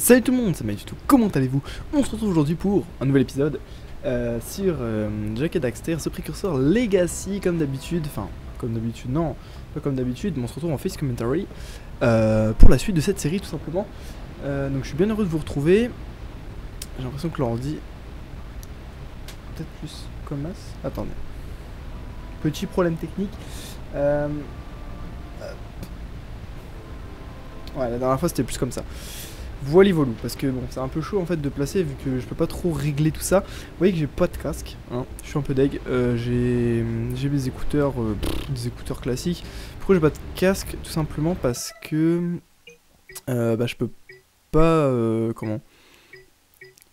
Salut tout le monde, c'est Maïtuto, comment allez-vous? On se retrouve aujourd'hui pour un nouvel épisode sur Jak et Daxter, ce précurseur Legacy, comme d'habitude, enfin, comme d'habitude, non, pas comme d'habitude, mais on se retrouve en face commentary pour la suite de cette série tout simplement. Donc je suis bien heureux de vous retrouver. J'ai l'impression que l'ordi peut-être plus comme as. Attendez. Petit problème technique. Ouais, la dernière fois c'était plus comme ça. Voilà, parce que bon, c'est un peu chaud en fait de placer vu que je peux pas trop régler tout ça. Vous voyez que j'ai pas de casque, hein. Je suis un peu deg. J'ai des écouteurs classiques. Pourquoi j'ai pas de casque? Tout simplement parce que je peux pas comment.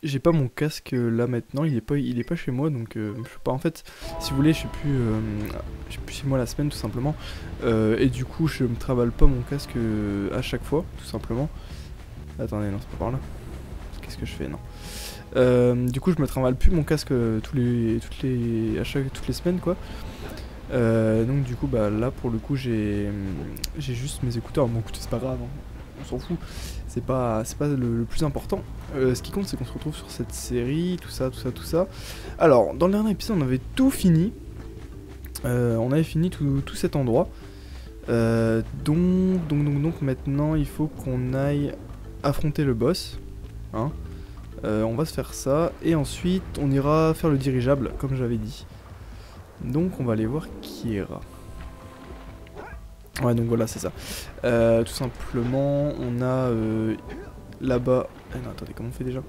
J'ai pas mon casque là maintenant, il est pas chez moi, donc je peux pas. En fait, si vous voulez, je suis plus chez moi la semaine tout simplement, et du coup je me travaille pas mon casque à chaque fois, tout simplement. Attendez, non, c'est pas par là. Qu'est-ce que je fais? Non. Du coup, je me trimballe plus mon casque toutes les semaines, quoi. Donc du coup, bah là pour le coup, j'ai juste mes écouteurs. Bon, écoutez, c'est pas grave, hein. On s'en fout. C'est pas le plus important. Ce qui compte, c'est qu'on se retrouve sur cette série, tout ça. Alors, dans le dernier épisode, on avait tout fini. On avait fini tout cet endroit. Donc maintenant, il faut qu'on aille affronter le boss, hein. On va se faire ça et ensuite on ira faire le dirigeable comme j'avais dit. Donc on va aller voir Kira. Ouais, donc voilà, c'est ça. Tout simplement, on a là-bas. Non, attendez, comment on fait déjà?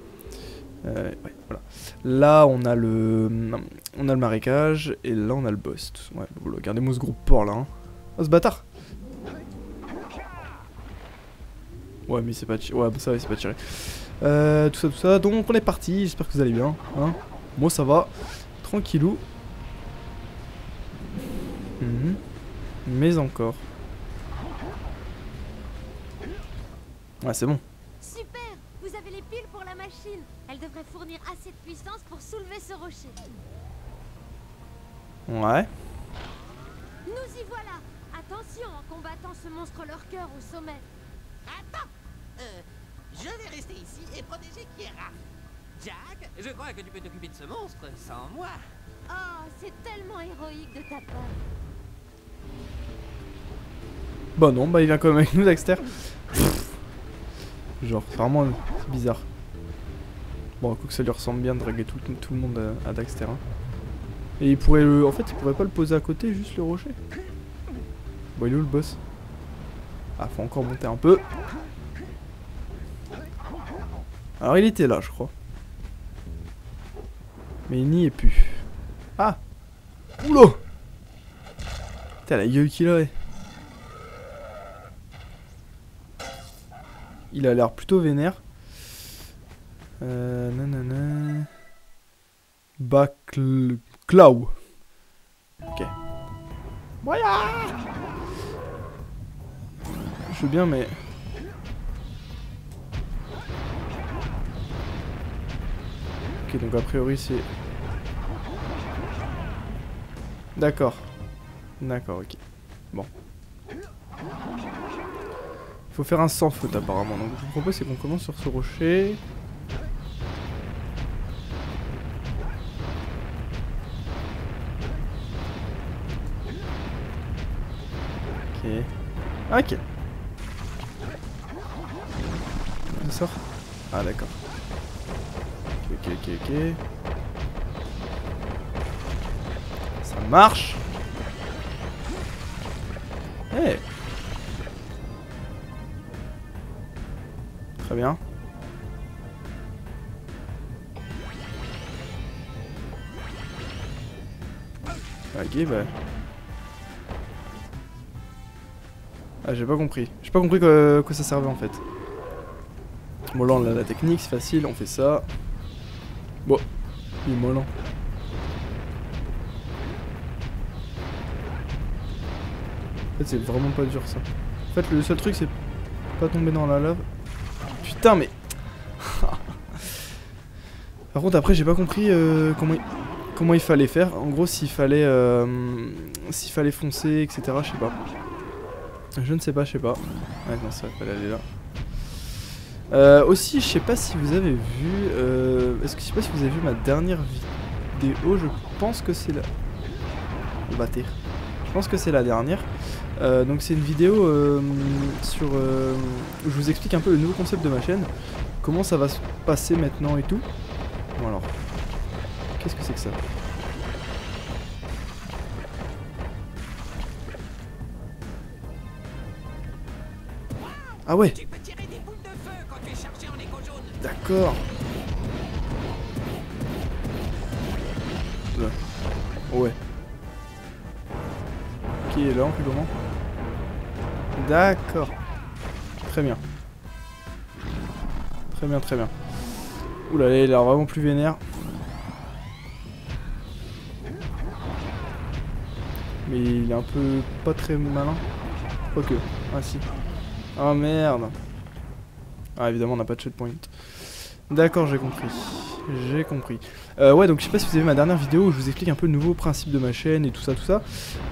Ouais, voilà. Là, on a le marécage et là, on a le boss. Ouais, bon, regardez-moi ce gros porc là. Hein. Oh, ce bâtard! Ouais, mais c'est pas tiré. Ouais, bah ça va, c'est pas tiré. Tout ça. Donc, on est parti. J'espère que vous allez bien. Hein, moi, ça va. Tranquillou. Mais encore. Ouais, c'est bon. Super! Vous avez les piles pour la machine. Elle devrait fournir assez de puissance pour soulever ce rocher. Ouais. Nous y voilà! Attention en combattant ce monstre lurker au sommet. Attends! Je vais rester ici et protéger Kira. Jack, je crois que tu peux t'occuper de ce monstre sans moi. Oh, c'est tellement héroïque de ta part. Bah non, bah il vient quand même avec nous, Daxter. Genre, c'est vraiment bizarre. Bon, coup que ça lui ressemble bien de draguer tout le monde à Daxter. Hein. Et il pourrait en fait, il pourrait pas le poser à côté, juste le rocher. Bon, il est où le boss? Ah, faut encore monter un peu. Alors, il était là, je crois. Mais il n'y est plus. Ah! Oula! Putain, la gueule qu'il a, ouais. Il a l'air plutôt vénère. Nanana. Clow. Ok. Voilà. Je veux bien, mais... Ok, donc a priori c'est... D'accord. D'accord, ok. Bon. Il faut faire un sans faute apparemment. Donc je vous propose c'est qu'on commence sur ce rocher. Ok. Ok. Ça sort. Ah d'accord. Ok. Ça marche. Hey. Très bien. Ok, bah... Ah, j'ai pas compris. J'ai pas compris quoi ça servait en fait. Bon, là, on a la technique, c'est facile, on fait ça. Bon, il est mollant. En fait, c'est vraiment pas dur ça. En fait, le seul truc, c'est pas tomber dans la lave. Putain, mais... Par contre, après, j'ai pas compris comment il fallait faire. En gros, s'il fallait foncer, etc. Je sais pas. Je ne sais pas. Ouais, non, ça, il fallait aller là. Aussi, je sais pas si vous avez vu... Est-ce que je sais pas si vous avez vu ma dernière vidéo, je pense que c'est la... Le bâtir. Je pense que c'est la dernière. Donc c'est une vidéo sur... où je vous explique un peu le nouveau concept de ma chaîne. Comment ça va se passer maintenant et tout. Bon alors... Qu'est-ce que c'est que ça? Ah ouais. Tu peux tirer des boules de feu quand tu es chargé en écho jaune. D'accord. Ouais. Ok, là on fait comment? D'accord. Très bien. Très bien, très bien. Ouh là là, il a l'air vraiment plus vénère. Mais il est un peu pas très malin. Quoique. Ah si. Ah merde. Ah évidemment on n'a pas de checkpoint. D'accord, j'ai compris. J'ai compris. Ouais, donc je sais pas si vous avez vu ma dernière vidéo où je vous explique un peu le nouveau principe de ma chaîne et tout ça,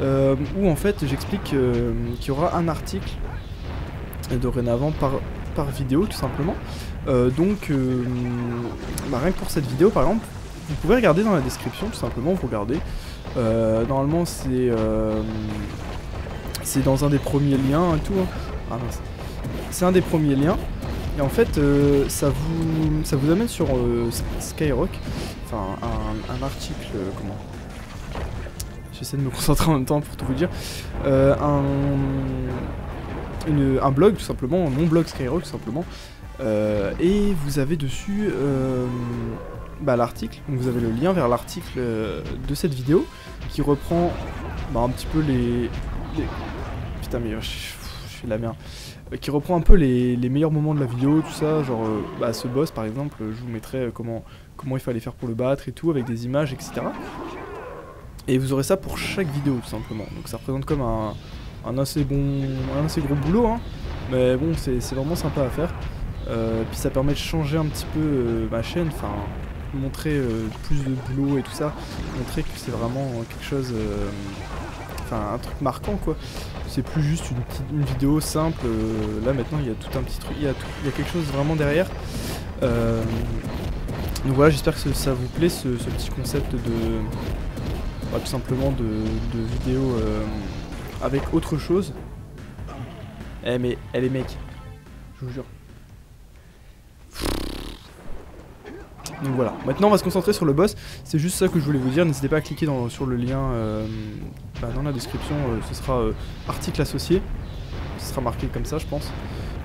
où en fait j'explique qu'il y aura un article dorénavant par vidéo tout simplement. Donc rien que pour cette vidéo par exemple, vous pouvez regarder dans la description tout simplement, vous regardez. Normalement c'est dans un des premiers liens et tout. Hein. Ah mince. C'est un des premiers liens. Et en fait, ça vous amène sur Skyrock, enfin un article, comment? J'essaie de me concentrer en même temps pour tout vous dire. Un blog tout simplement, mon blog Skyrock tout simplement. Et vous avez dessus l'article, donc vous avez le lien vers l'article de cette vidéo qui reprend un petit peu les... Putain mais je fais de la merde. Qui reprend un peu les meilleurs moments de la vidéo, tout ça, genre ce boss par exemple, je vous mettrai comment il fallait faire pour le battre et tout, avec des images, etc. Et vous aurez ça pour chaque vidéo tout simplement, donc ça représente comme un assez gros boulot, hein. Mais bon c'est vraiment sympa à faire, puis ça permet de changer un petit peu ma chaîne, enfin montrer plus de boulot et tout ça, montrer que c'est vraiment quelque chose... Enfin, un truc marquant quoi. C'est plus juste une vidéo simple. Là maintenant il y a tout un petit truc, il y a quelque chose vraiment derrière. Donc voilà, j'espère que ça vous plaît ce petit concept de tout simplement de vidéo avec autre chose. Eh mais elle est mec, je vous jure. Donc voilà, maintenant on va se concentrer sur le boss, c'est juste ça que je voulais vous dire, n'hésitez pas à cliquer sur le lien dans la description, ce sera article associé, ce sera marqué comme ça je pense,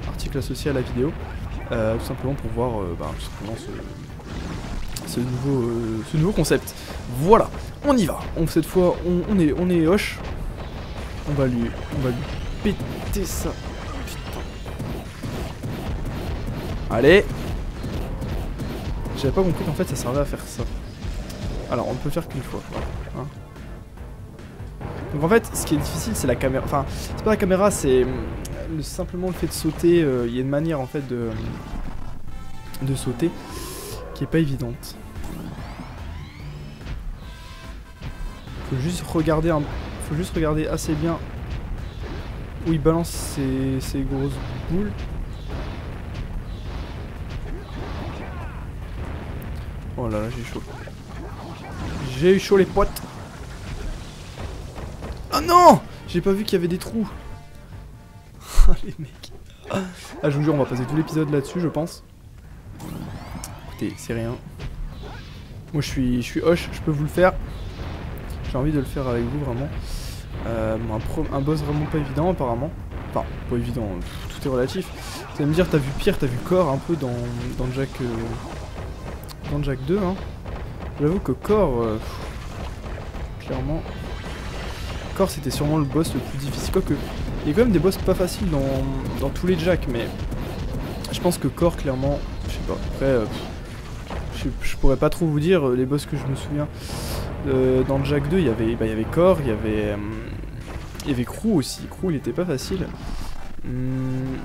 article associé à la vidéo, tout simplement pour voir tout simplement ce nouveau concept. Voilà, on y va, cette fois on est hoche, on va lui péter ça, putain. Allez. J'avais pas compris qu'en fait ça servait à faire ça. Alors on ne peut faire qu'une fois. Hein. Donc en fait ce qui est difficile c'est la caméra. Enfin c'est pas la caméra, c'est simplement le fait de sauter. Il y a une manière en fait de sauter qui est pas évidente. Faut juste regarder assez bien où il balance ses grosses boules. Oh là là, j'ai chaud. J'ai eu chaud les potes. Oh non! J'ai pas vu qu'il y avait des trous. Les mecs. Ah, je vous jure, on va passer tout l'épisode là-dessus, je pense. Écoutez, c'est rien. Moi, je suis hoche, je peux vous le faire. J'ai envie de le faire avec vous, vraiment. Un boss vraiment pas évident, apparemment. Enfin, pas évident, tout est relatif. Vous allez me dire, t'as vu pire, t'as vu Core un peu dans Jack... Dans Jack 2, hein. J'avoue que Core, clairement, Core c'était sûrement le boss le plus difficile. Quoique, il y a quand même des boss pas faciles dans tous les Jack, mais je pense que Core, clairement, je sais pas. Après, je pourrais pas trop vous dire les boss que je me souviens. Dans Jack 2, il y avait Core, il y avait Crew aussi. Crew, il était pas facile.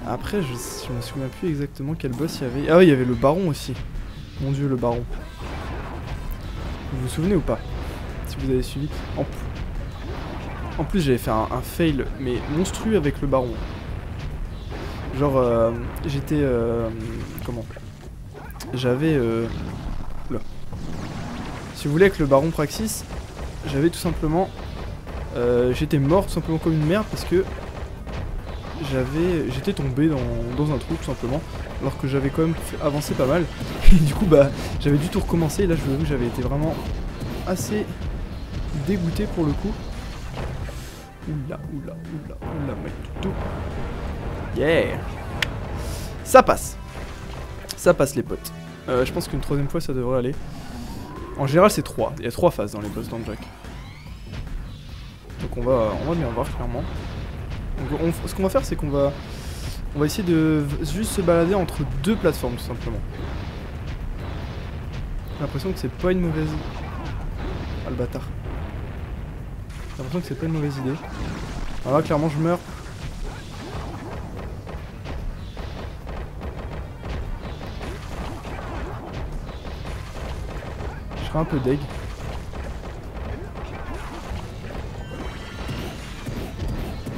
Après, je me souviens plus exactement quel boss il y avait. Ah oui, il y avait le Baron aussi. Mon dieu, le Baron. Vous vous souvenez ou pas? Si vous avez suivi. En plus, j'avais fait un fail, mais monstrueux avec le Baron. Genre, j'étais... comment? J'avais... Oula. Si vous voulez, avec le baron Praxis, j'avais tout simplement... j'étais mort tout simplement comme une merde parce que... j'étais tombé dans un trou tout simplement. Alors que j'avais quand même avancé pas mal. Et du coup, bah, j'avais dû tout recommencer. Et là, je vous avoue que j'avais été vraiment assez dégoûté pour le coup. Oula, my toutou. Yeah. Ça passe. Ça passe les potes. Je pense qu'une troisième fois ça devrait aller. En général c'est 3. Il y a 3 phases dans les boss dans Jack. Donc on va bien voir clairement. Donc, ce qu'on va faire c'est qu'on va essayer de juste se balader entre 2 plateformes tout simplement. J'ai l'impression que c'est pas une mauvaise... Ah le bâtard. J'ai l'impression que c'est pas une mauvaise idée. Alors là clairement je meurs. Je serai un peu deg.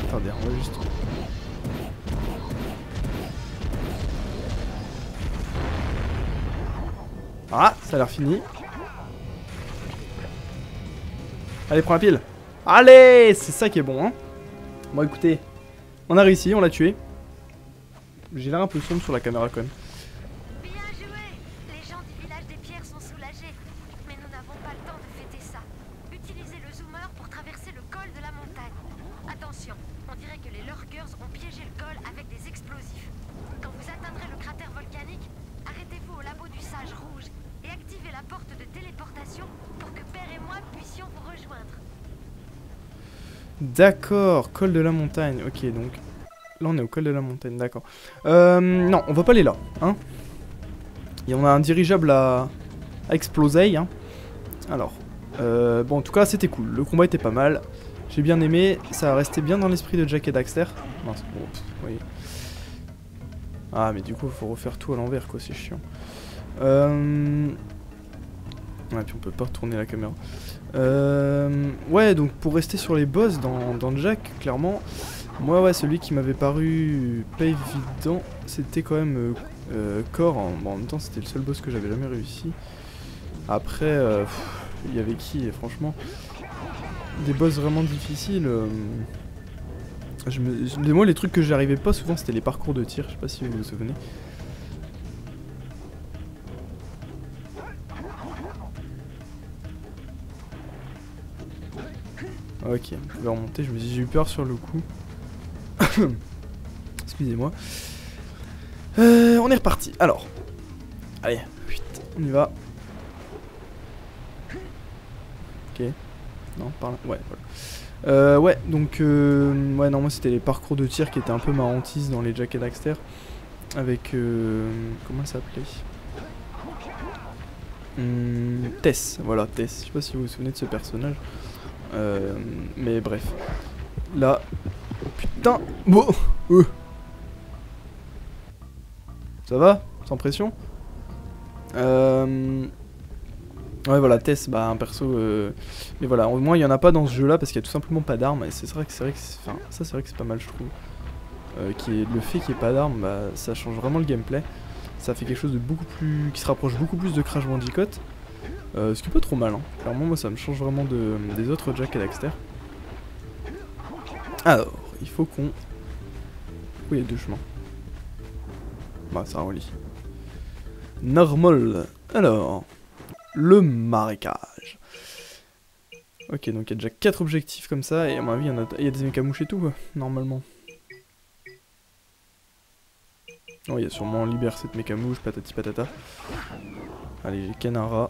Attendez, on va juste... Ah, ça a l'air fini. Allez, prends la pile. Allez, c'est ça qui est bon, hein. Bon, écoutez, on a réussi, on l'a tué. J'ai l'air un peu sombre sur la caméra quand même. Bien joué. Les gens du village des pierres sont soulagés. Mais nous n'avons pas le temps de fêter ça. Utilisez le zoomer pour traverser le col de la montagne. Attention, on dirait que les lurkers ont piégé le col avec des explosifs. Quand vous atteindrez le cratère volcanique, arrêtez-vous au labo du sage rouge et activez la porte de téléportation pour que Père et moi puissions vous rejoindre. D'accord, col de la montagne. Ok, donc là on est au col de la montagne, d'accord. Non, on va pas aller là, hein. Et on a un dirigeable à exploser, hein. Alors, bon, en tout cas, c'était cool. Le combat était pas mal. J'ai bien aimé. Ça restait bien dans l'esprit de Jak et Daxter. Non, c'est bon, oui. Ah, mais du coup, il faut refaire tout à l'envers, quoi. C'est chiant. Ouais, puis on peut pas retourner la caméra. Ouais, donc pour rester sur les boss dans Jak, clairement, moi, ouais, celui qui m'avait paru pas évident, c'était quand même Core. Bon, en même temps, c'était le seul boss que j'avais jamais réussi. Après, il y avait qui, franchement, des boss vraiment difficiles. Moi, les trucs que j'arrivais pas souvent, c'était les parcours de tir. Je sais pas si vous vous souvenez. Ok, je vais remonter, j'ai eu peur sur le coup. Excusez-moi. On est reparti. Alors, allez, on y va. Ok. Non, par là. Ouais, voilà. Ouais, donc, ouais, non, moi c'était les parcours de tir qui étaient un peu ma hantise dans les Jak et Daxter. Avec, comment elle s'appelait? Tess, voilà, Tess. Je sais pas si vous vous souvenez de ce personnage. Mais bref. Là. Putain. Bon. Ça va? Sans pression? Ouais, voilà, Tess, bah un perso. Mais voilà, au moins il y en a pas dans ce jeu là parce qu'il y a tout simplement pas d'armes. Et c'est vrai que enfin, ça c'est vrai que c'est pas mal, je trouve. Le fait qu'il n'y ait pas d'armes, bah ça change vraiment le gameplay. Ça fait quelque chose de beaucoup plus. Qui se rapproche beaucoup plus de Crash Bandicoot. Ce qui est pas trop mal, hein. Clairement, moi ça me change vraiment des autres Jak et Daxter. Alors, il faut qu'on... Oui, il y a 2 chemins. Bah, ça relie. Normal. Alors, le marécage. Ok, donc il y a déjà 4 objectifs comme ça, et à mon avis, il y a des mécamouches et tout, quoi, normalement. Oh, il y a sûrement libère cette mécamouche, patati patata. Allez, j'ai ken un rat.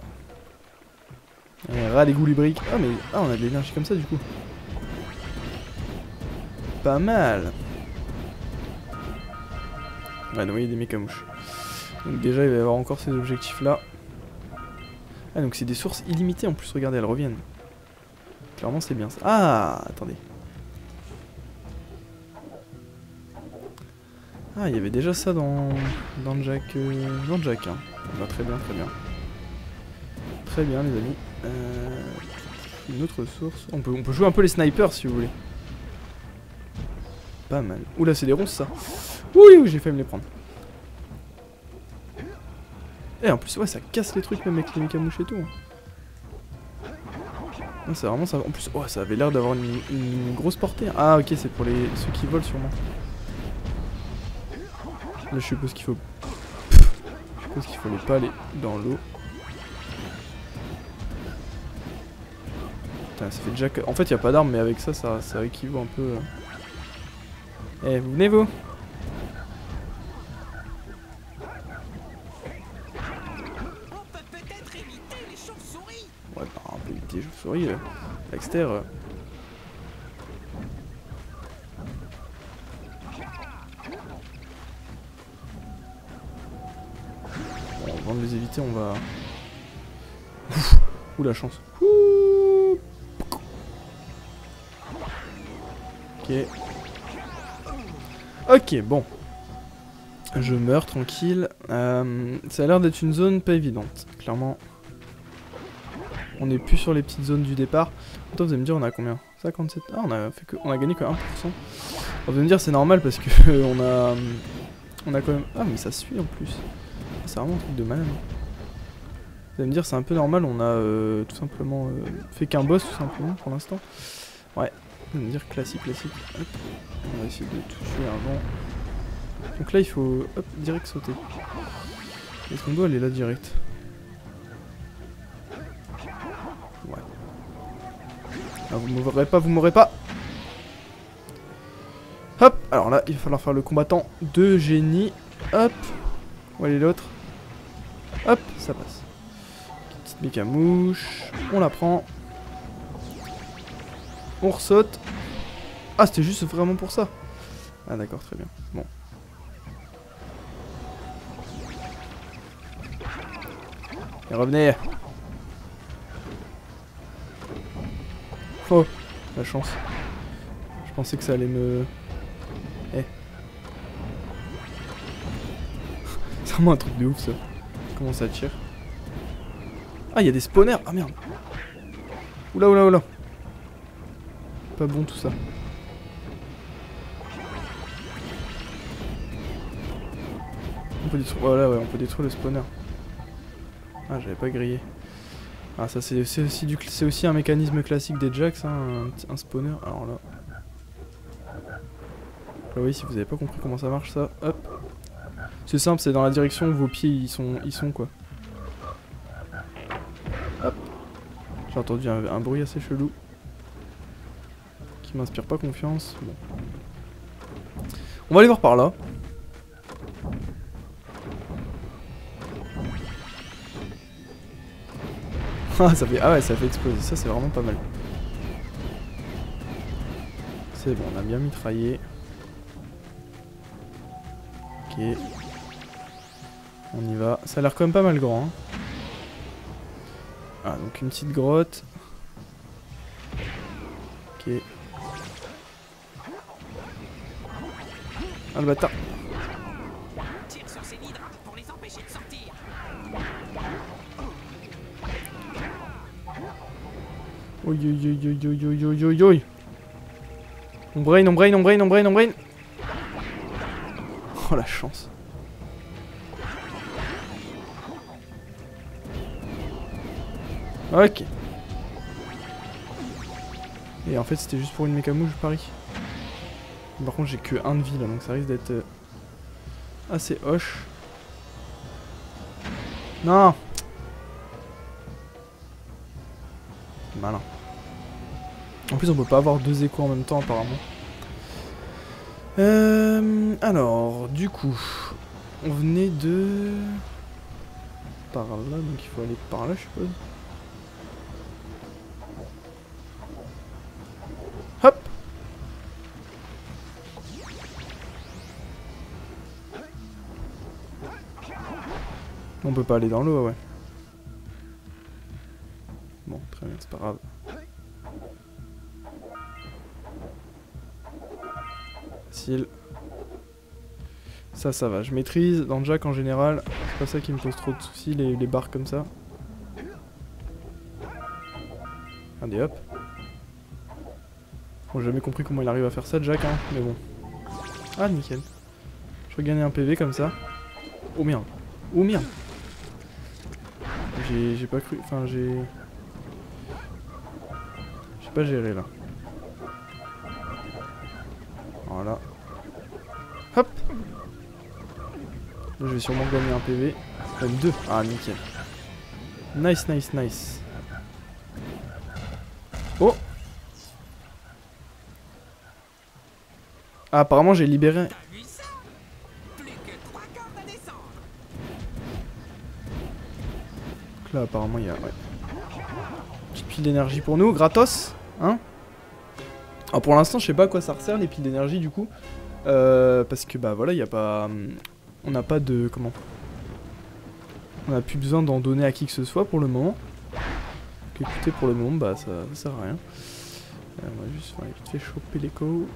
Rat des goulibriques. Ah, mais on a de l'énergie comme ça, du coup. Pas mal. Ouais, donc il y a des mécamouches. Donc déjà, il va y avoir encore ces objectifs-là. Ah, donc c'est des sources illimitées en plus, regardez, elles reviennent. Clairement, c'est bien ça. Ah, attendez. Ah, il y avait déjà ça dans Jak, hein. Bah, très bien, très bien. Très bien, les amis. Une autre source. On peut jouer un peu les snipers si vous voulez. Pas mal. Oula, c'est des ronces ça. Oui, oui, j'ai failli me les prendre. Et en plus, ouais, ça casse les trucs même avec les mécamouches et tout. C'est vraiment ça. En plus, oh, ça avait l'air d'avoir une grosse portée. Ah, ok, c'est pour ceux qui volent sûrement. Là, je suppose qu'il faut. Je suppose qu'il fallait pas aller dans l'eau. Putain, ça fait déjà. En fait, il n'y a pas d'armes, mais avec ça, ça équivaut un peu. Eh, venez-vous. Ouais, bah, on peut éviter les chauves-souris. Dexter. Bon, avant de les éviter, on va. Ouh, la chance. Ouh. Ok. Ok, bon. Je meurs tranquille. Ça a l'air d'être une zone pas évidente, clairement. On n'est plus sur les petites zones du départ. Attends, vous allez me dire, on a combien? 57. Ah, on a gagné que 1%. Vous allez me dire, c'est normal parce que on a quand même. Ah, mais ça suit en plus. C'est vraiment un truc de malade. Vous allez me dire, c'est un peu normal. On a tout simplement fait qu'un boss, tout simplement, pour l'instant. Ouais. Vous allez me dire, classique. Hop. On va essayer de toucher avant. Donc là, il faut, hop, direct sauter. Est-ce qu'on doit aller là direct? Ouais. Ah, vous m'ouvrez pas. Hop, alors là, il va falloir faire le combattant de génie. Hop. Où est l'autre? Hop, ça passe. Petite mécamouche. On la prend. On ressaute. Ah, c'était juste vraiment pour ça. Ah d'accord, très bien. Bon. Et revenez. Oh, la chance. Je pensais que ça allait me... Eh. C'est vraiment un truc de ouf ça. Comment ça tire. Ah, il y a des spawners. Ah merde. Oula. Pas bon tout ça. On peut détruire... Voilà, ouais, on peut détruire le spawner. Ah, j'avais pas grillé. Ah, ça c'est aussi un mécanisme classique des Jax, hein, un spawner. Alors là... Là oui, si vous avez pas compris comment ça marche ça, hop. C'est simple, c'est dans la direction où vos pieds ils sont quoi. Hop. J'ai entendu un bruit assez chelou. Qui m'inspire pas confiance. Bon. On va aller voir par là. Ah, ah ouais, ça fait exploser, ça c'est vraiment pas mal. C'est bon, on a bien mitraillé. Ok. On y va. Ça a l'air quand même pas mal grand. Hein. Ah, donc une petite grotte. Ok. Ah, le bâtard. Tire sur ces hydres pour les empêcher de sortir. Oi. On brain. Oh la chance. Ok. Et en fait c'était juste pour une mécamouche, je parie. Par contre j'ai que 1 de vie là, donc ça risque d'être assez hoche. Non. Malin. En plus on peut pas avoir 2 échos en même temps apparemment. Alors, du coup, on venait de... Par là, donc il faut aller par là je suppose. Hop. On peut pas aller dans l'eau, ouais. Bon, très bien, c'est pas grave. Facile. Ça va. Je maîtrise. Dans Jack en général, c'est pas ça qui me pose trop de soucis, les barres comme ça. Regardez, hop. Bon, j'ai jamais compris comment il arrive à faire ça, Jack, hein, mais bon. Ah, nickel. Je regagnais un PV comme ça. Oh merde. Oh merde. J'ai pas cru... Enfin j'ai pas géré là. Voilà. Hop. Là, je vais sûrement gagner un PV. Même 2. Ah nickel. Nice, nice, nice. Oh. Ah, apparemment j'ai libéré... T'as vu ça? Plus que 3 cordes à descendre. Donc là apparemment il y a... Ouais. Petite pile d'énergie pour nous, gratos. Hein? Alors pour l'instant je sais pas à quoi ça resert les piles d'énergie du coup. Parce que bah voilà, il y a pas... On n'a pas de... Comment? On n'a plus besoin d'en donner à qui que ce soit pour le moment. Donc écoutez, pour le moment, bah ça sert à rien. On va juste vite fait choper l'écho.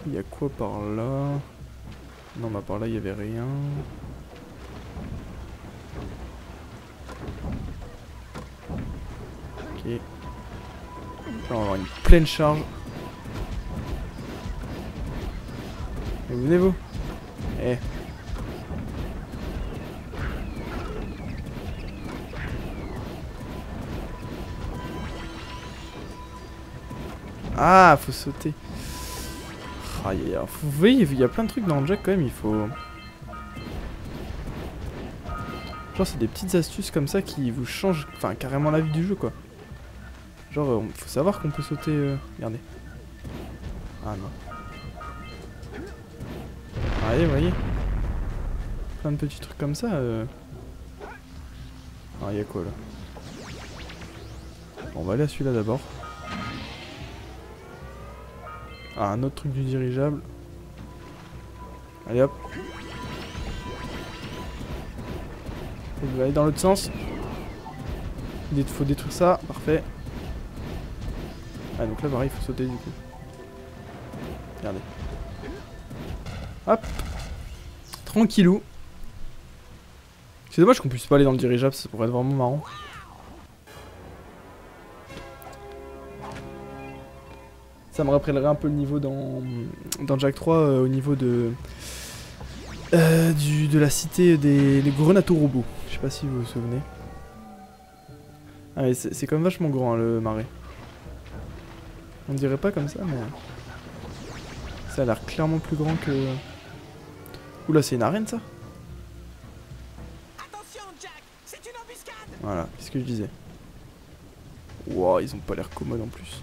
Il y a quoi par là? Non, bah par là il y avait rien. Ok. Là on va avoir une pleine charge. Et venez-vous. Eh. Ah, faut sauter. Aïe aïe aïe. Vous voyez, il y a plein de trucs dans le Jack quand même, il faut... Genre c'est des petites astuces comme ça qui vous changent, enfin carrément la vie du jeu quoi. Genre faut savoir qu'on peut sauter... Regardez. Ah non. Allez, vous voyez. Plein de petits trucs comme ça. Ah, y'a quoi là? Bon, on va aller à celui-là d'abord. Ah, un autre truc du dirigeable. Allez hop. Il va aller dans l'autre sens. Il faut détruire ça, parfait. Ah, donc là, pareil, il faut sauter du coup. Regardez. Hop. Tranquillou. C'est dommage qu'on puisse pas aller dans le dirigeable, ça pourrait être vraiment marrant. Ça me rappellerait un peu le niveau dans Jack 3 au niveau de la cité des Grenato robots. Je sais pas si vous vous souvenez. Ah mais c'est quand même vachement grand hein, le marais. On dirait pas comme ça mais... Ça a l'air clairement plus grand que... Oula, c'est une arène ça? Attention, Jack, c'est une embuscade. Voilà, c'est ce que je disais. Wow, ils ont pas l'air commodes en plus.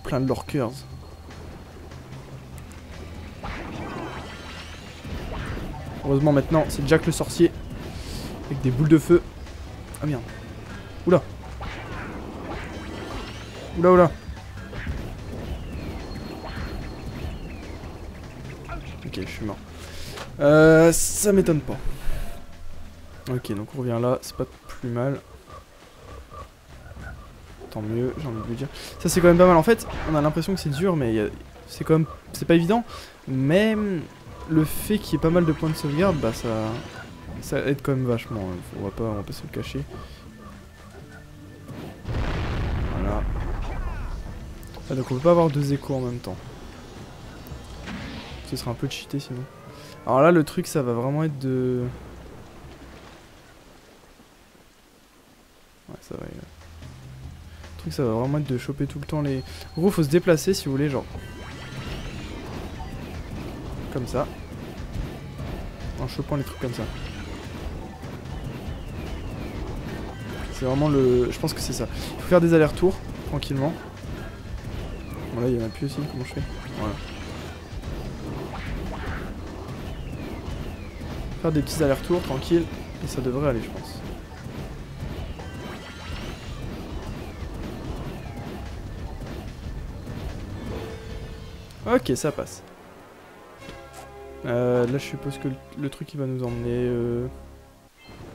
Plein de lurkers. Heureusement maintenant, c'est Jack le sorcier. Avec des boules de feu. Ah merde. Oula. Oula, oula. Ok, je suis mort. Ça m'étonne pas. Ok, donc on revient là, c'est pas plus mal. Tant mieux, j'ai envie de vous dire. Ça c'est quand même pas mal. En fait, on a l'impression que c'est dur, mais c'est quand même... C'est pas évident. Mais le fait qu'il y ait pas mal de points de sauvegarde, bah ça aide quand même vachement. On va pas se le cacher. Voilà. Ah, donc on peut pas avoir deux échos en même temps. Ce serait un peu cheaté sinon. Alors là, le truc, ça va vraiment être de... Ouais, ça va. Le truc, ça va vraiment être de choper tout le temps les... En gros, faut se déplacer si vous voulez, genre... Comme ça. En chopant les trucs comme ça. C'est vraiment le... Je pense que c'est ça. Il faut faire des allers-retours, tranquillement. Bon là, il y en a plus aussi, comment je fais? Voilà. Faire des petits allers-retours, tranquille. Et ça devrait aller, je pense. Ok, ça passe. Là, je suppose que le truc, il va nous emmener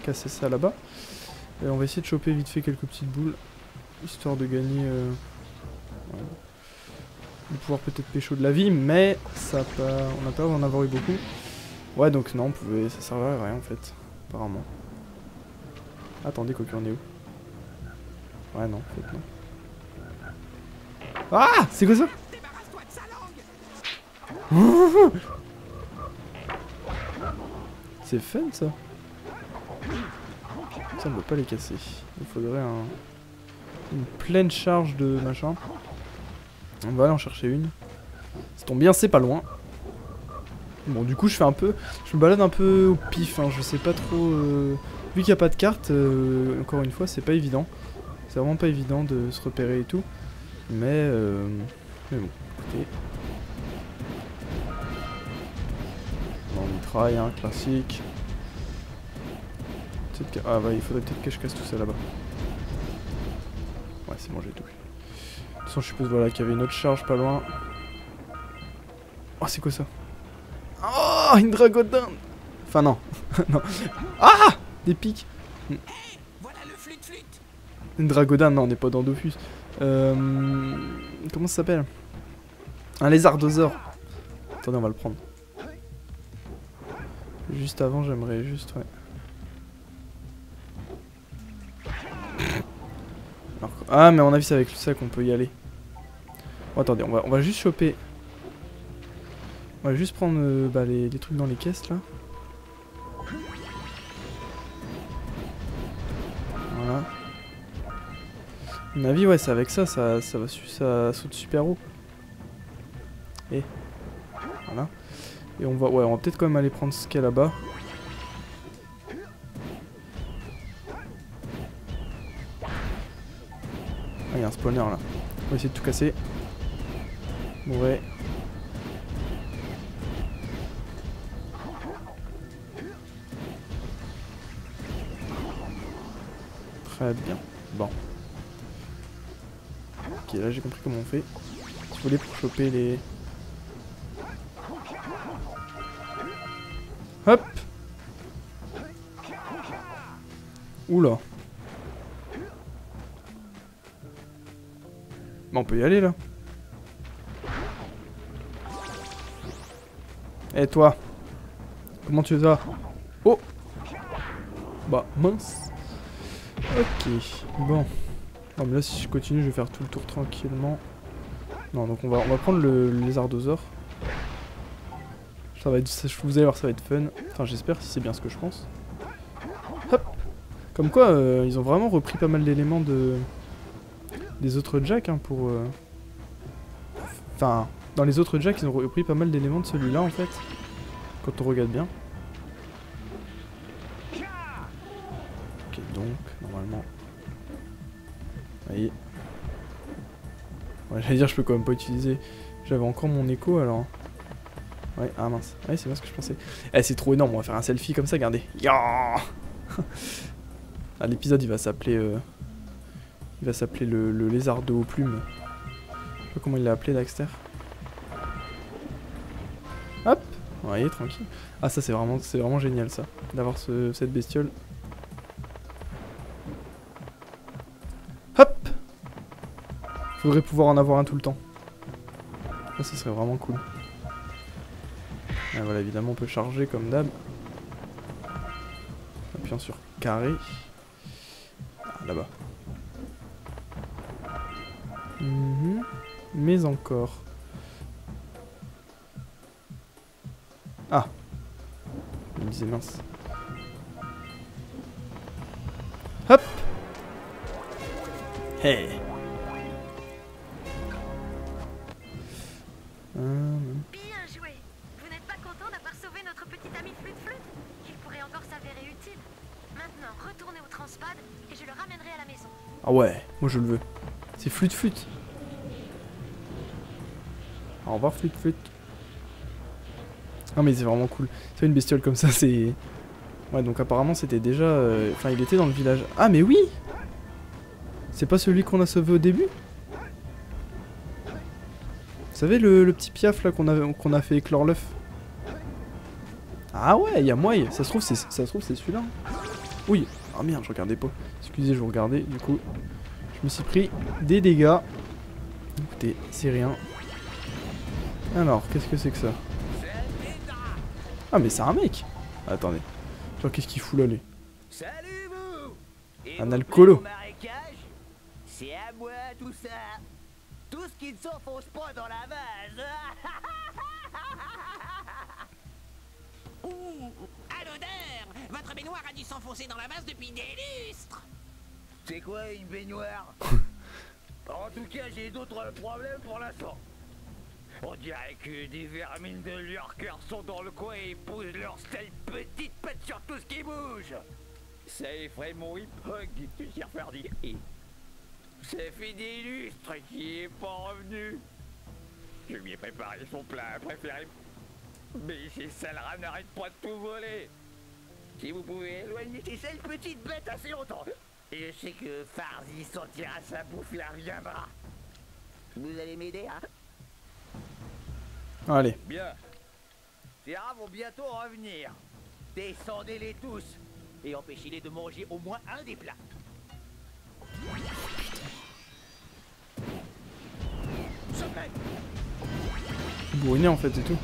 casser ça là-bas. Et on va essayer de choper vite fait quelques petites boules, histoire de gagner... Voilà. De pouvoir peut-être pécho de la vie, mais ça pas... on n'a pas en avoir eu beaucoup. Ouais, donc non, ça servait à rien en fait, apparemment. Attendez, Cocu, on est où? Ouais, non, en fait, non. Ah! C'est quoi ça? Débarrasse-toi de sa langue. C'est fun ça. Ça on peut pas les casser. Il faudrait une pleine charge de machin. On va aller en chercher une. Ça tombe bien, c'est pas loin. Bon du coup je me balade un peu au pif, hein. Je sais pas trop... Vu qu'il n'y a pas de carte, encore une fois c'est pas évident. C'est vraiment pas évident de se repérer et tout. Mais bon, écoutez. On mitraille, hein, classique. Ah bah il faudrait peut-être que je casse tout ça là-bas. Ouais c'est bon, j'ai tout. De toute façon je suppose voilà, qu'il y avait une autre charge pas loin. Oh c'est quoi ça? Oh une dragodin. Enfin non. Non. Ah des pics. Voilà le flûte. Une dragodin, non on n'est pas dans Dofus. Comment ça s'appelle? Un lézardosaure. Attendez on va le prendre. Juste avant j'aimerais juste ouais. Alors, ah mais à mon avis c'est avec ça qu'on peut y aller. Bon, attendez on va juste choper. On va juste prendre bah, les trucs dans les caisses là. Voilà. À mon avis ouais c'est avec ça ça saute super haut. Et voilà. Et on va peut-être quand même aller prendre ce qu'il y a là-bas. Ah il y a un spawner là. On va essayer de tout casser. Ouais. Très bien. Bon. Ok, là j'ai compris comment on fait. Si vous voulez pour choper les... Hop. Oula. Bon, on peut y aller là. Eh toi. Comment tu vas? Oh. Bah mince. Ok. Bon. Non mais là si je continue je vais faire tout le tour tranquillement. Non donc on va prendre le lézardosaure. Ça va être, vous allez voir ça va être fun. Enfin j'espère si c'est bien ce que je pense. Hop. Comme quoi ils ont vraiment repris pas mal d'éléments des autres Jack hein, pour... Enfin dans les autres Jack ils ont repris pas mal d'éléments de celui-là en fait. Quand on regarde bien. Ok donc normalement... Voyez. Ouais, j'allais dire je peux quand même pas utiliser. J'avais encore mon écho alors. Ouais, ah mince. Ouais, c'est bien ce que je pensais. Eh, c'est trop énorme, on va faire un selfie comme ça, regardez. Ah, l'épisode il va s'appeler le lézardo aux plumes. Je sais pas comment il l'a appelé Daxter. Hop. Vous voyez, tranquille. Ah ça c'est vraiment génial ça. D'avoir cette bestiole. Hop. Faudrait pouvoir en avoir un tout le temps. Ça serait vraiment cool. Et voilà, évidemment on peut charger comme d'hab. Appuyant sur carré. Ah, là-bas. Mais encore. Ah. Je me disais mince. Hop. Hey. Bien joué. Vous n'êtes pas content d'avoir sauvé notre petit ami Flûte-Flûte? Il pourrait encore s'avérer utile. Maintenant, retournez au Transpad et je le ramènerai à la maison. Ah ouais, moi je le veux. C'est Flûte-Flûte. Au revoir Flûte-Flûte. Non mais c'est vraiment cool. C'est une bestiole comme ça, c'est... Ouais, donc apparemment c'était déjà... Enfin, il était dans le village. Ah mais oui. C'est pas celui qu'on a sauvé au début? Vous savez le petit piaf là qu'on a fait éclore l'œuf? Ah ouais, il y a moyen. Ça se trouve c'est celui-là. Oui. Ah merde, je regardais pas. Excusez, je vous regardais. Du coup, je me suis pris des dégâts. Écoutez, c'est rien. Alors, qu'est-ce que c'est que ça? Ah mais c'est un mec. Attendez. Genre qu'est-ce qu'il fout là lui? Salut vous. Et Un alcoolo. C'est à moi tout ça. Tout ce qui ne s'enfonce pas dans la vase. Ouh, allons l'odeur. Votre baignoire a dû s'enfoncer dans la masse depuis des lustres. C'est quoi une baignoire? En tout cas, j'ai d'autres problèmes pour l'instant. On dirait que des vermines de Lurker sont dans le coin et posent leurs sales petites pattes sur tout ce qui bouge. Ça effraie mon hip-hog, cher Ferdi. Ça fait des lustres qui est pas revenu. Je lui ai préparé son plat préféré. Mais ces sales rats n'arrêtent pas de tout voler. Si vous pouvez éloigner ces sales petites bêtes assez longtemps. Et je sais que Farzi sentira sa bouffe et reviendra. Vous allez m'aider, hein? Allez. Bien. Ces rats vont bientôt revenir. Descendez-les tous. Et empêchez-les de manger au moins un des plats. Bourriné en fait, c'est tout.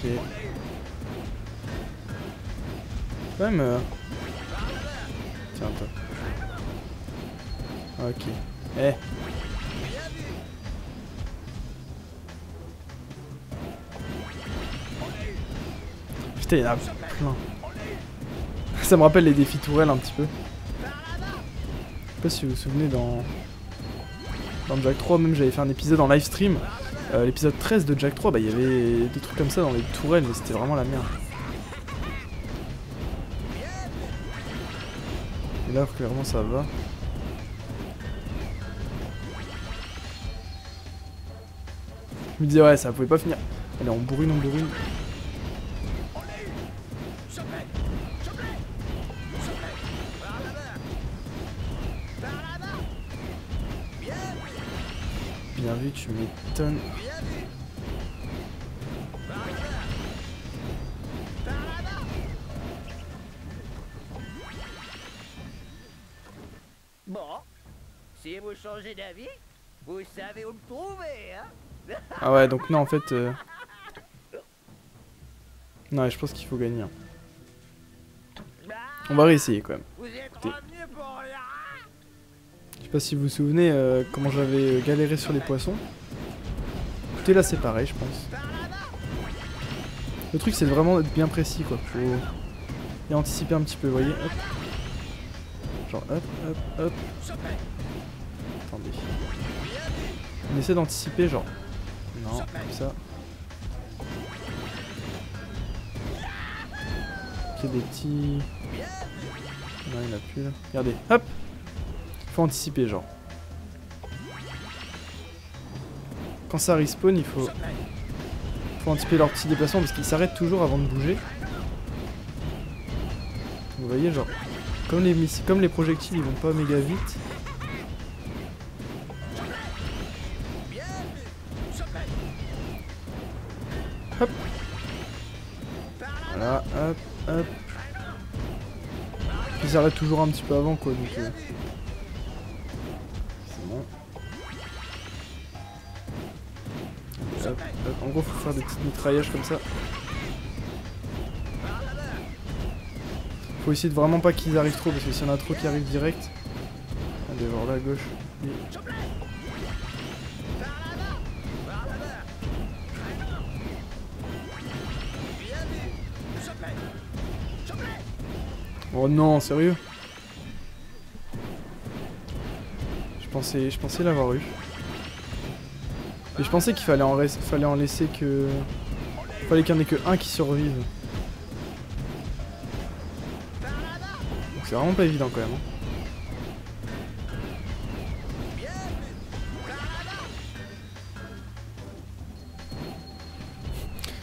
Ok. Quand même. Tiens, toi. Ok. Eh. Putain, il y en a plein. Ça me rappelle les défis tourelles un petit peu. Je sais pas si vous vous souvenez dans Jack 3, même j'avais fait un épisode en live stream. L'épisode 13 de Jack 3, bah il y avait des trucs comme ça dans les tourelles, mais c'était vraiment la merde. Et là, clairement, ça va. Je me disais, ouais, ça pouvait pas finir. Allez, on bourrine, on bourrine. Bien vu, tu m'étonnes. Bon, si vous changez d'avis, vous savez où me trouver, hein? Ah ouais, donc non, en fait... Non, je pense qu'il faut gagner. On va réessayer quand même. Vous êtes revenu pour rien. Je sais pas si vous vous souvenez comment j'avais galéré sur les poissons. Écoutez, là c'est pareil, je pense. Le truc c'est vraiment d'être bien précis, quoi. Faut et anticiper un petit peu, vous voyez. Hop. Genre hop, hop, hop. Attendez. On essaie d'anticiper, genre. Non, comme ça. Ok, des petits... Non, il n'y en a plus là. Regardez, hop. Faut anticiper, genre. Quand ça respawn, il faut anticiper leur petit déplacement parce qu'ils s'arrêtent toujours avant de bouger. Vous voyez, genre, comme les projectiles, ils vont pas méga vite. Hop. Voilà, hop, hop. Ils s'arrêtent toujours un petit peu avant, quoi, donc... C'est bon. Hop, hop. En gros, faut faire des petits mitraillages comme ça. Faut essayer de vraiment pas qu'ils arrivent trop, parce que s'il y en a trop qui arrivent direct... Allez, voir là à gauche. Oui. Oh non, sérieux? Je pensais l'avoir eu. Et je pensais qu'il fallait en laisser que... Fallait qu'il n'y en ait que un qui survive. Donc c'est vraiment pas évident quand même. Hein.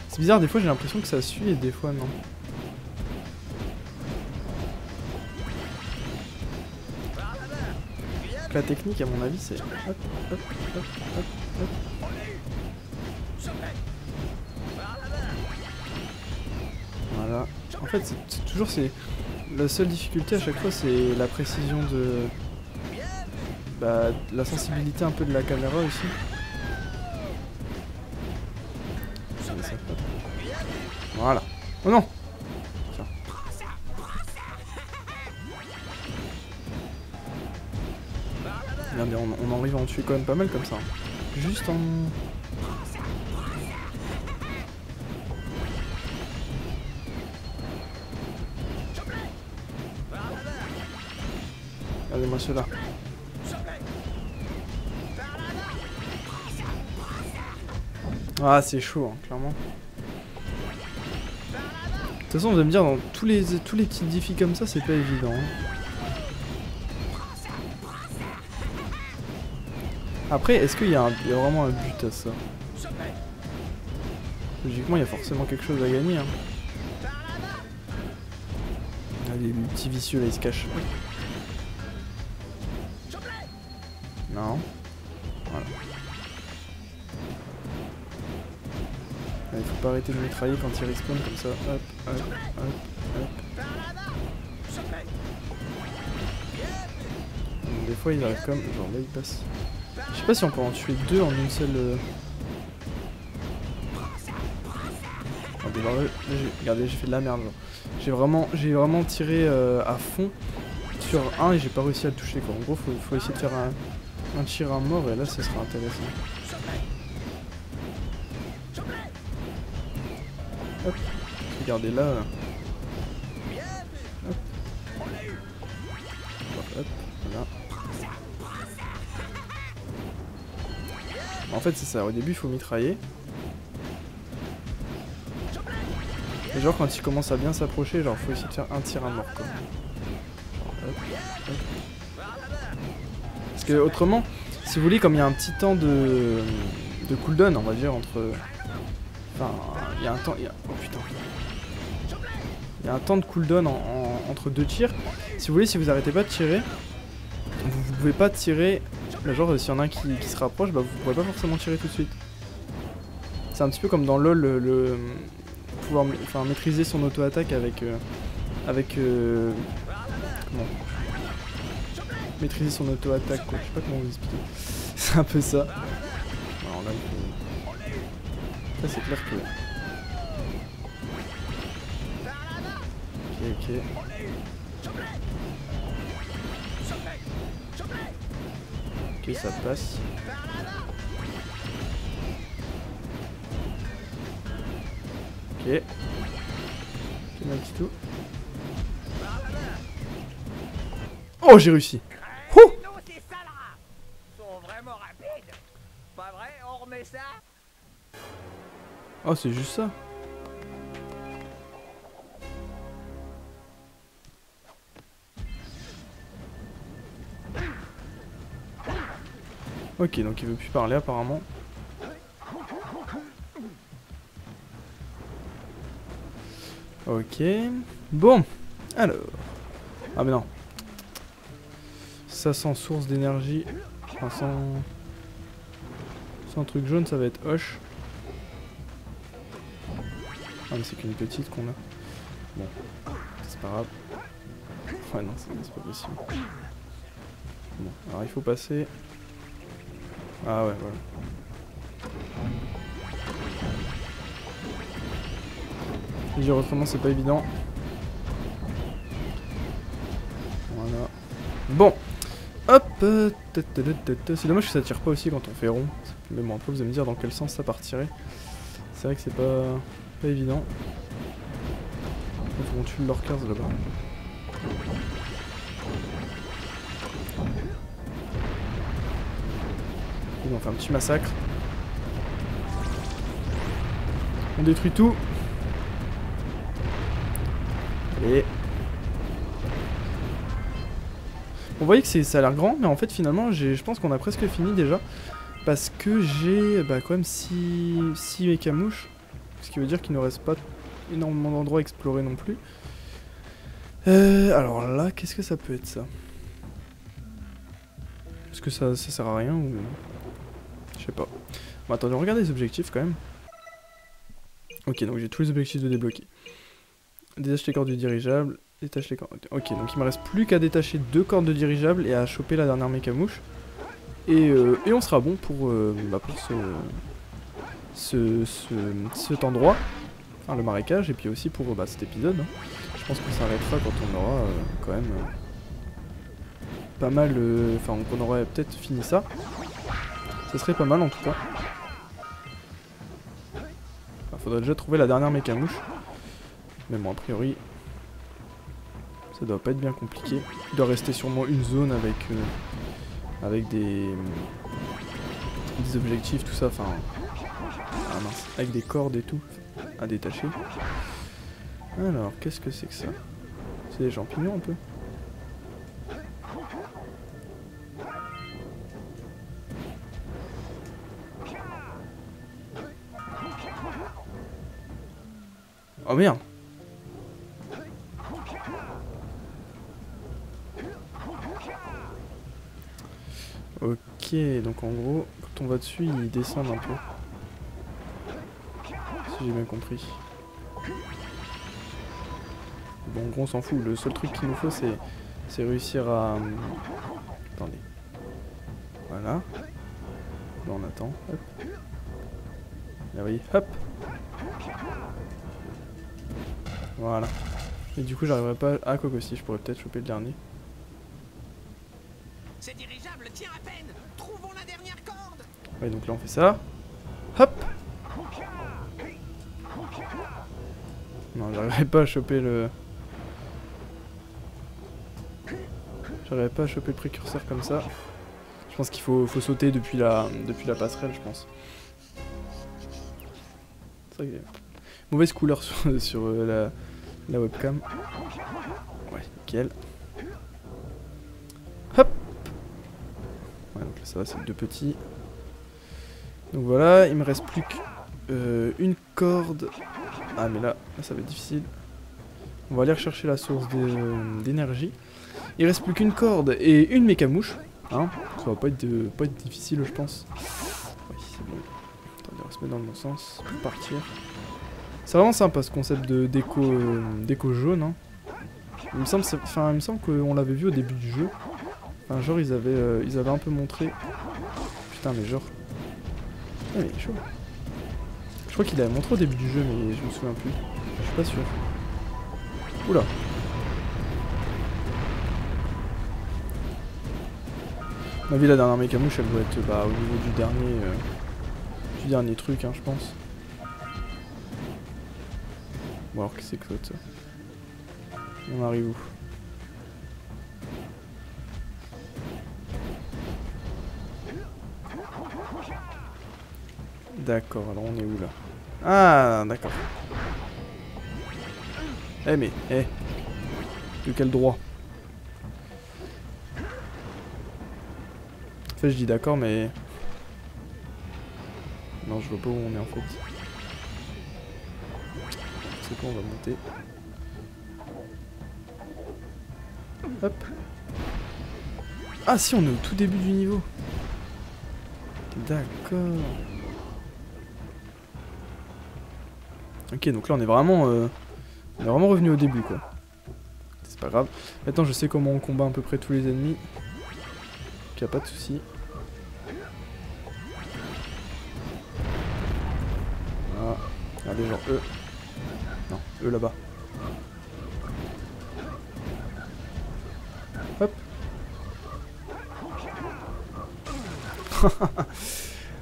C'est bizarre, des fois j'ai l'impression que ça suit et des fois non. La technique, à mon avis, c'est hop, hop, hop, hop, hop. Voilà. En fait, c'est toujours la seule difficulté à chaque fois, c'est la précision de la sensibilité un peu de la caméra aussi. Voilà. Oh non. Tiens. Regardez, on arrive à en tuer quand même pas mal comme ça. Juste en... Regardez-moi ceux-là. Ah, c'est chaud, hein, clairement. De toute façon, vous allez me dire, dans tous les petits défis comme ça, c'est pas évident. Hein. Après, est-ce qu'il y a vraiment un but à ça? Logiquement, il y a forcément quelque chose à gagner. Hein. Ah, les petits vicieux là, ils se cachent. Non. Voilà. Il faut pas arrêter de mitrailler quand il respawn comme ça. Hop, hop, hop, hop. Donc, des fois il arrive comme... Genre là il passe. Je sais pas si on peut en tuer deux en une seule... Regardez, j'ai fait de la merde. J'ai vraiment tiré à fond sur un et j'ai pas réussi à le toucher quoi. En gros faut essayer de faire un tir à mort et là ça sera intéressant. Hop, regardez là. Hop. Hop, voilà. En fait c'est ça, au début il faut mitrailler. Et genre quand il commence à bien s'approcher, genre faut essayer de faire un tir à mort quoi. Genre, hop, hop. Parce que autrement, si vous voulez, comme il y a un petit temps de cooldown on va dire entre... Enfin, il y a un temps... Oh putain. Il y a un temps de cooldown entre deux tirs. Si vous voulez, si vous arrêtez pas de tirer, vous pouvez pas tirer... Genre, s'il y en a un qui se rapproche, bah vous pourrez pas forcément tirer tout de suite. C'est un petit peu comme dans LoL, pouvoir maîtriser son auto-attaque avec... Comment maîtriser son auto-attaque, quoi. Je sais pas comment vous expliquer. C'est un peu ça. Alors là, là c'est clair que... Ok. Ok, ça passe. Ok. Ok, mec, tout. Oh, j'ai réussi. Ouh. Oh, c'est juste ça. Ok, donc il veut plus parler apparemment. Ok. Bon. Alors. Ah mais non. Ça sent source d'énergie. Enfin, sans truc jaune, ça va être Hoche. Ah mais c'est qu'une petite qu'on a. Bon. C'est pas grave. Ouais non, c'est pas possible. Bon, alors il faut passer... Ah ouais, voilà. Je veux dire autrement, c'est pas évident. Voilà. Bon. Hop. C'est dommage que ça tire pas aussi quand on fait rond. Mais bon, après vous allez me dire dans quel sens ça partirait. C'est vrai que c'est pas évident. Il faut qu'on tue l'orcars là-bas. On fait un petit massacre. On détruit tout. Et... Vous voyez que ça a l'air grand, mais en fait finalement je pense qu'on a presque fini déjà. Parce que j'ai quand même 6 mécamouches. Ce qui veut dire qu'il ne reste pas énormément d'endroits à explorer non plus. Alors là, qu'est-ce que ça peut être ça? Est-ce que ça sert à rien ou... Je sais pas. Bon, attendez, regardez les objectifs quand même. Ok, donc j'ai tous les objectifs de débloquer. Détache les cordes du dirigeable. Détache les cordes. Ok, donc il me reste plus qu'à détacher 2 cordes de dirigeable et à choper la dernière mécamouche. Et on sera bon pour cet endroit. Enfin, le marécage. Et puis aussi pour cet épisode. Hein. Je pense qu'on s'arrêtera quand on aura quand même pas mal, enfin qu'on aurait peut-être fini ça. Ça serait pas mal en tout cas. Enfin, faudrait déjà trouver la dernière mécamouche. Mais bon, a priori, ça doit pas être bien compliqué. Il doit rester sûrement une zone avec des objectifs, tout ça, enfin... Ah mince, avec des cordes et tout à détacher. Alors, qu'est-ce que c'est que ça? C'est des champignons un peu? Oh merde! Ok, donc en gros, quand on va dessus, ils descendent un peu. Si j'ai bien compris. Bon, en gros, on s'en fout. Le seul truc qu'il nous faut, c'est réussir à... Attendez. Voilà. Là, on attend. Hop. Là, oui. Hop. Voilà. Et du coup, j'arriverai pas... Ah, quoi que si, je pourrais peut-être choper le dernier. C'est dirigeable, tient à peine. Trouvons la dernière corde. Ouais, donc là, on fait ça. Hop. Non, j'arriverai pas à choper le... J'arriverai pas à choper le précurseur comme ça. Je pense qu'il faut sauter depuis la passerelle, je pense. C'est vrai qu'il y a mauvaise couleur sur la webcam. Ouais, nickel. Hop. Ouais, donc là ça va, c'est deux petits. Donc voilà, il me reste plus qu'une corde. Ah mais là, ça va être difficile. On va aller rechercher la source d'énergie. Il reste plus qu'une corde et une mécamouche. Hein, ça va pas être difficile, je pense. Oui, c'est bon. Attendez, on va se mettre dans le bon sens pour partir. C'est vraiment sympa ce concept de déco jaune. Hein. Il me semble qu'on l'avait vu au début du jeu. Enfin, genre ils avaient un peu montré. Putain, mais genre. Ah, mais il est chaud. Je crois qu'il avait montré au début du jeu, mais je me souviens plus. Je suis pas sûr. Oula. Ma vie, la dernière mécamouche, elle doit être au niveau du dernier truc, hein, je pense. Bon, alors qu'est-ce que c'est que ça? On arrive où? D'accord, alors on est où là? Ah, d'accord. Eh mais, de quel droit? En fait, je dis d'accord, mais... Non, je vois pas où on est en fait. C'est quoi, on va monter. Hop. Ah si, on est au tout début du niveau. D'accord. Ok, donc là on est vraiment revenu au début, quoi. C'est pas grave. Maintenant, je sais comment on combat à peu près tous les ennemis. Donc y a pas de souci. Ah, regardez, genre eux. Non, eux là-bas. Hop.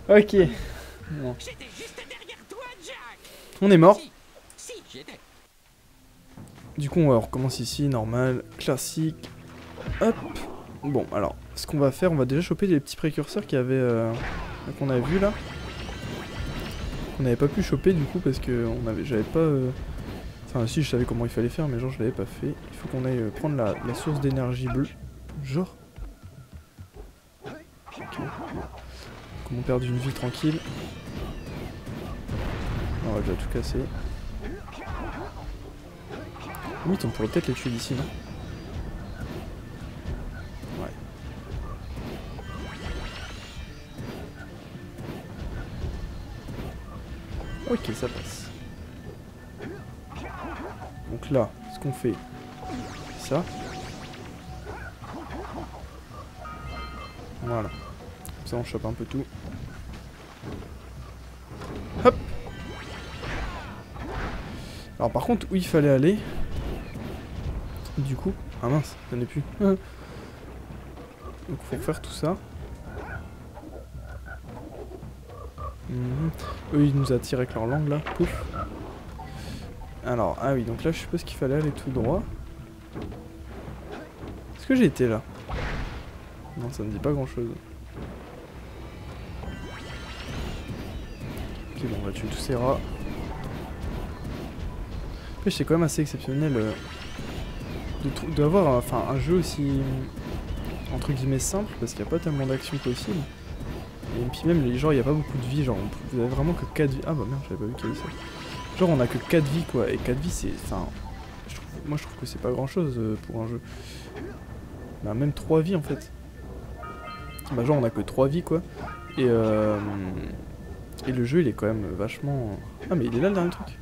Ok. Bon. J'étais juste derrière toi, Jack. On est mort. Si, j'y étais. Du coup, on recommence ici, normal, classique. Hop. Bon, alors, ce qu'on va faire, on va déjà choper les petits précurseurs qu'il y avait, qu'on a vu là. On n'avait pas pu choper du coup parce que j'avais pas. Enfin, si, je savais comment il fallait faire, mais genre je l'avais pas fait. Il faut qu'on aille prendre la source d'énergie bleue. Genre. Ok. Comment perdre une vie tranquille. On va déjà tout casser. Limite, on pourrait peut-être les tuer d'ici, non? Ouais. Ok, ça passe. Donc là, ce qu'on fait, c'est ça. Voilà. Comme ça, on chope un peu tout. Hop. Alors par contre, où il fallait aller, du coup... Ah mince, il n'y en a plus. Donc faut refaire tout ça. Eux ils nous attirent avec leur langue là. Pouf. Alors, ah oui, donc là je suppose qu'il fallait aller tout droit. Est-ce que j'ai été là? Non, ça ne dit pas grand chose. Ok, bon, on va tuer tous ces rats. Après, c'est quand même assez exceptionnel d'avoir un jeu aussi entre guillemets simple parce qu'il n'y a pas tellement d'action possible. Et puis même, genre, il n'y a pas beaucoup de vie. Genre, vous avez vraiment que 4 vies. Ah bah merde, j'avais pas vu qu'il y avait ça. Genre, on a que 4 vies quoi. Et 4 vies, c'est. Enfin. Moi, je trouve que c'est pas grand chose pour un jeu. Bah, même 3 vies en fait. Bah, genre, on a que 3 vies quoi. Et le jeu, il est quand même vachement. Ah, mais il est là le dernier truc.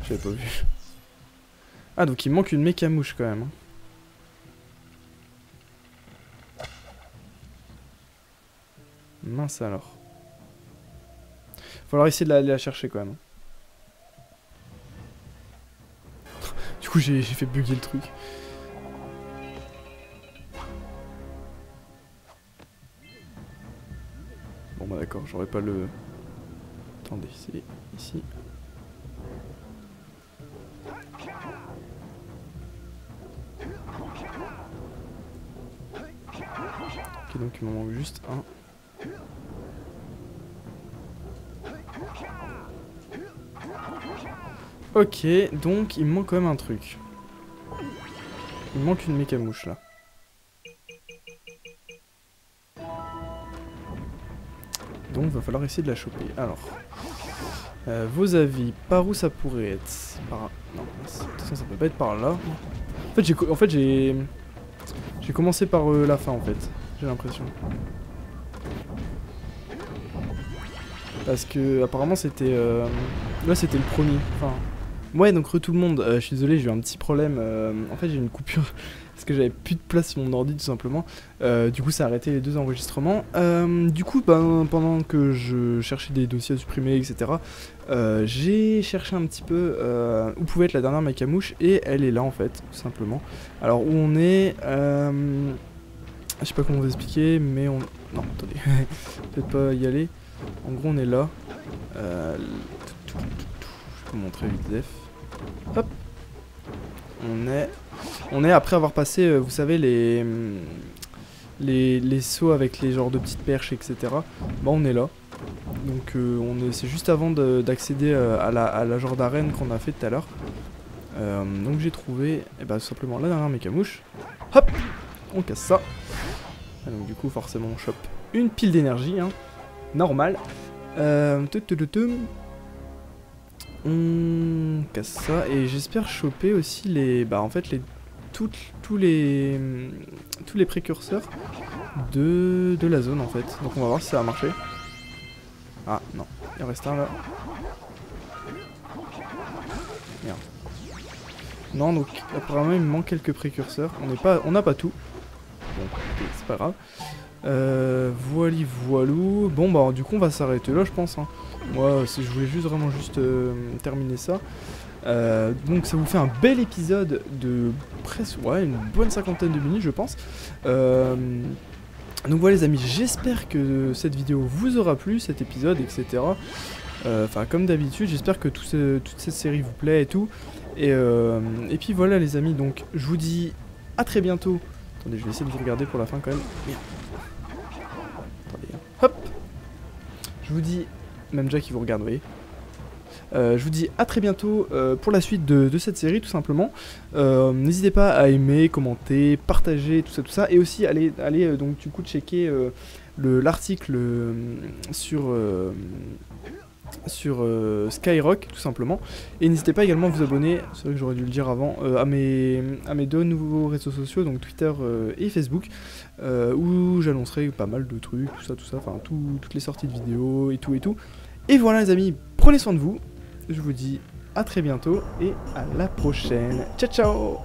J'avais pas vu. Ah, donc il manque une mécamouche quand même. Hein. Mince alors. Falloir essayer de aller la chercher quand même. Du coup j'ai fait bugger le truc. Bon bah d'accord, j'aurais pas le... Attendez, c'est ici. Ok, donc il m'en manque juste un. Ok, donc il me manque quand même un truc. Il me manque une mécamouche là. Donc va falloir essayer de la choper. Alors, vos avis, par où ça pourrait être? Par... Non, de toute façon ça peut pas être par là. En fait j'ai commencé par la fin en fait. J'ai l'impression. Parce que apparemment c'était là c'était le premier. Enfin, ouais donc tout le monde. Je suis désolé, j'ai eu un petit problème. En fait j'ai eu une coupure parce que j'avais plus de place sur mon ordi tout simplement. Du coup ça a arrêté les 2 enregistrements. Du coup pendant que je cherchais des dossiers à supprimer etc. J'ai cherché un petit peu où pouvait être la dernière mécamouche et elle est là en fait tout simplement. Alors où on est je sais pas comment vous expliquer mais on... Non attendez, peut-être pas y aller. En gros on est là. Je vais vous montrer vite def. Hop. On est après avoir passé, vous savez, les sauts avec les genres de petites perches, etc. Bah on est là. Donc c'est juste avant d'accéder à la genre d'arène qu'on a fait tout à l'heure. Donc j'ai trouvé tout simplement la dernière mécamouche. Hop. On casse ça. Et donc du coup forcément on chope une pile d'énergie, hein. Normal. On casse ça et j'espère choper aussi les tous les précurseurs de la zone en fait. Donc on va voir si ça va marcher. Ah non, il en reste un là. Merde. Non donc apparemment il me manque quelques précurseurs. On n'a pas tout. Bon, c'est pas grave. Voilou. Bon bah du coup on va s'arrêter là je pense hein. Moi je voulais vraiment terminer ça. Donc ça vous fait un bel épisode de presque une bonne 50aine de minutes je pense. Donc voilà les amis, j'espère que cette vidéo vous aura plu, cet épisode etc. Enfin comme d'habitude j'espère que toute cette série vous plaît et tout. Et puis voilà les amis, donc je vous dis à très bientôt. Attendez je vais essayer de vous regarder pour la fin quand même. Merde. Attendez, hop. Je vous dis, même Jack qui vous regarde, vous voyez. Je vous dis à très bientôt pour la suite de cette série tout simplement. N'hésitez pas à aimer, commenter, partager, tout ça. Et aussi allez donc du coup checker l'article sur Skyrock tout simplement. Et n'hésitez pas également à vous abonner, c'est vrai que j'aurais dû le dire avant, à mes 2 nouveaux réseaux sociaux, donc Twitter et Facebook, où j'annoncerai pas mal de trucs, tout ça, enfin toutes les sorties de vidéos et tout. Et voilà les amis, prenez soin de vous, je vous dis à très bientôt et à la prochaine. Ciao ciao.